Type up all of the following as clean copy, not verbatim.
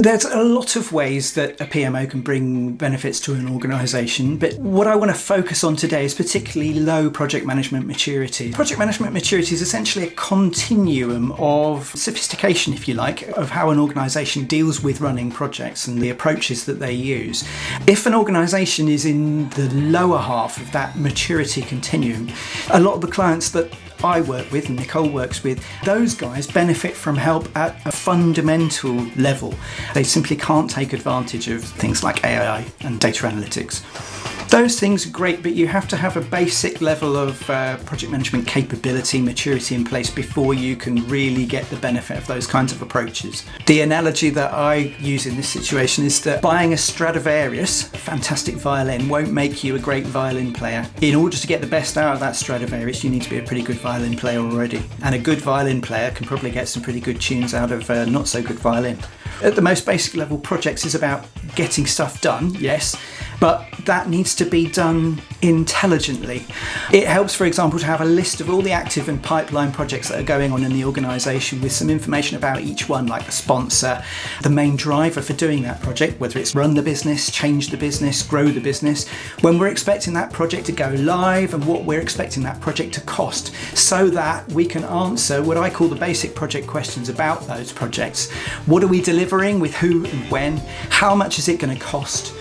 There's a lot of ways that a PMO can bring benefits to an organisation, but what I want to focus on today is particularly low project management maturity. Project management maturity is essentially a continuum of sophistication, if you like, of how an organisation deals with running projects and the approaches that they use. If an organisation is in the lower half of that maturity continuum, a lot of the clients that I work with and Nicole works with, those guys benefit from help at a fundamental level. They simply can't take advantage of things like AI and data analytics. Those things are great, but you have to have a basic level of project management capability, maturity in place before you can really get the benefit of those kinds of approaches. The analogy that I use in this situation is that buying a Stradivarius, a fantastic violin, won't make you a great violin player. In order to get the best out of that Stradivarius, you need to be a pretty good violin player already. And a good violin player can probably get some pretty good tunes out of a not so good violin. At the most basic level, projects is about getting stuff done, yes, but that needs to be done intelligently. It helps, for example, to have a list of all the active and pipeline projects that are going on in the organisation with some information about each one, like the sponsor, the main driver for doing that project, whether it's run the business, change the business, grow the business, when we're expecting that project to go live and what we're expecting that project to cost, so that we can answer what I call the basic project questions about those projects. What are we delivering, with who and when? How much is it going to cost?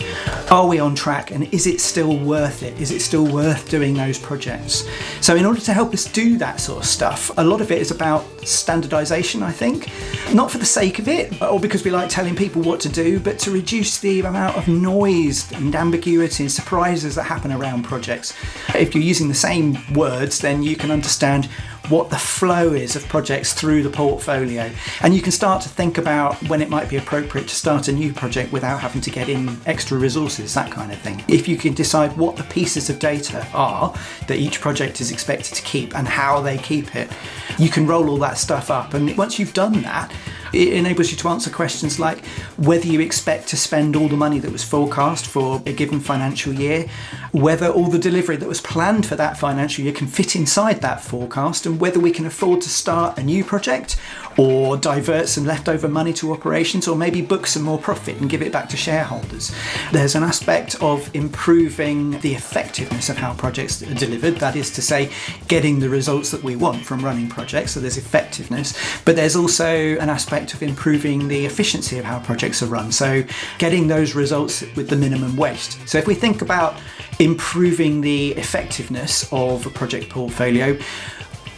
Are we on track, and is it still worth it? Is it still worth doing those projects? So in order to help us do that sort of stuff, a lot of it is about standardization, I think. Not for the sake of it, or because we like telling people what to do, but to reduce the amount of noise and ambiguity and surprises that happen around projects. If you're using the same words, then you can understand what the flow is of projects through the portfolio, and you can start to think about when it might be appropriate to start a new project without having to get in extra resources, that kind of thing. If you can decide what the pieces of data are that each project is expected to keep and how they keep it, you can roll all that stuff up, and once you've done that, it enables you to answer questions like whether you expect to spend all the money that was forecast for a given financial year, whether all the delivery that was planned for that financial year can fit inside that forecast, and whether we can afford to start a new project or divert some leftover money to operations, or maybe book some more profit and give it back to shareholders. There's an aspect of improving the effectiveness of how projects are delivered, that is to say, getting the results that we want from running projects, so there's effectiveness, but there's also an aspect of improving the efficiency of how projects are run, so getting those results with the minimum waste. So if we think about improving the effectiveness of a project portfolio,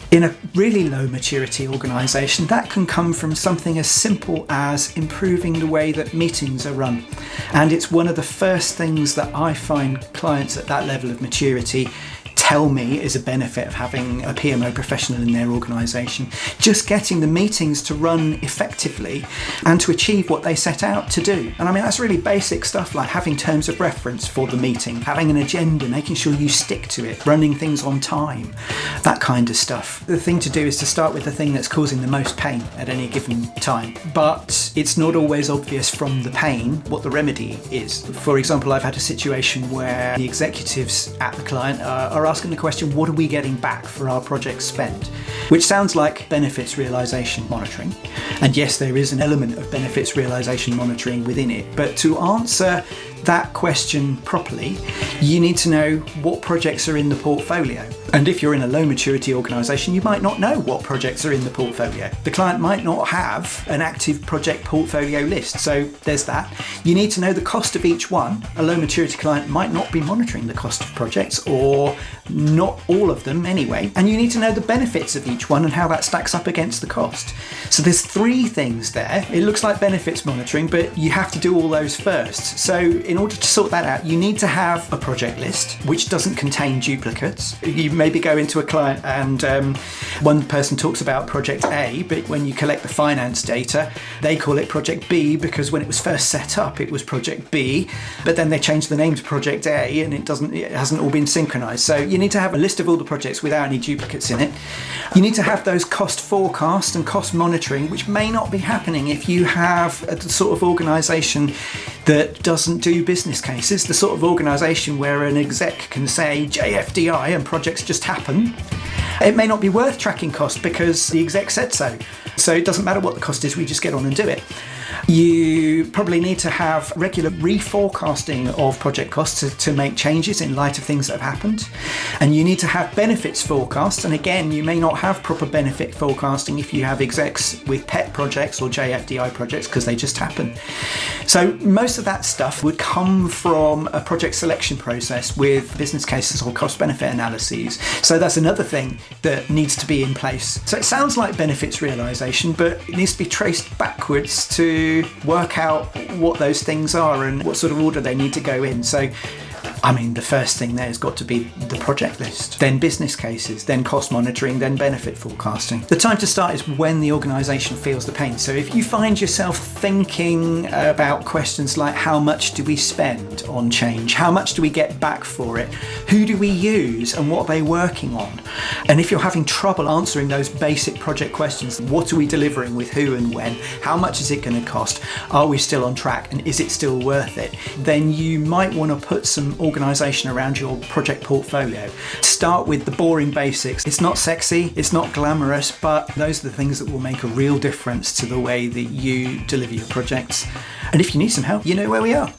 in a really low maturity organisation, that can come from something as simple as improving the way that meetings are run. And it's one of the first things that I find clients at that level of maturity tell me is a benefit of having a PMO professional in their organisation. Just getting the meetings to run effectively and to achieve what they set out to do. And I mean, that's really basic stuff like having terms of reference for the meeting, having an agenda, making sure you stick to it, running things on time, that kind of stuff. The thing to do is to start with the thing that's causing the most pain at any given time. But it's not always obvious from the pain what the remedy is. For example, I've had a situation where the executives at the client are asking the question, what are we getting back for our project spent? Which sounds like benefits realisation monitoring. And yes, there is an element of benefits realisation monitoring within it. But to answer that question properly, you need to know what projects are in the portfolio. And if you're in a low maturity organisation, you might not know what projects are in the portfolio. The client might not have an active project portfolio list. So there's that. You need to know the cost of each one. A low maturity client might not be monitoring the cost of projects, or not all of them anyway. And you need to know the benefits of each one and how that stacks up against the cost. So there's three things there. It looks like benefits monitoring, but you have to do all those first. So in order to sort that out, you need to have a project list which doesn't contain duplicates. You maybe go into a client and one person talks about project A, but when you collect the finance data, they call it project B because when it was first set up, it was project B, but then they changed the name to project A and it hasn't all been synchronized. So you need to have a list of all the projects without any duplicates in it. You need to have those cost forecasts and cost monitoring, which may not be happening if you have a sort of organisation that doesn't do business cases, the sort of organisation where an exec can say JFDI and projects just happen. It may not be worth tracking cost because the exec said so. So it doesn't matter what the cost is, we just get on and do it. You probably need to have regular reforecasting of project costs to make changes in light of things that have happened. And you need to have benefits forecasts. And again, you may not have proper benefit forecasting if you have execs with pet projects or JFDI projects, because they just happen. So most of that stuff would come from a project selection process with business cases or cost benefit analyses. So that's another thing that needs to be in place. So it sounds like benefits realization, but it needs to be traced backwards to work out what those things are and what sort of order they need to go in. So the first thing there has got to be the project list, then business cases, then cost monitoring, then benefit forecasting. The time to start is when the organisation feels the pain. So if you find yourself thinking about questions like how much do we spend on change, how much do we get back for it, who do we use and what are they working on? And if you're having trouble answering those basic project questions, what are we delivering with who and when, how much is it going to cost, are we still on track and is it still worth it, then you might want to put some organisation around your project portfolio. Start with the boring basics. It's not sexy, it's not glamorous, but those are the things that will make a real difference to the way that you deliver your projects. And if you need some help, you know where we are.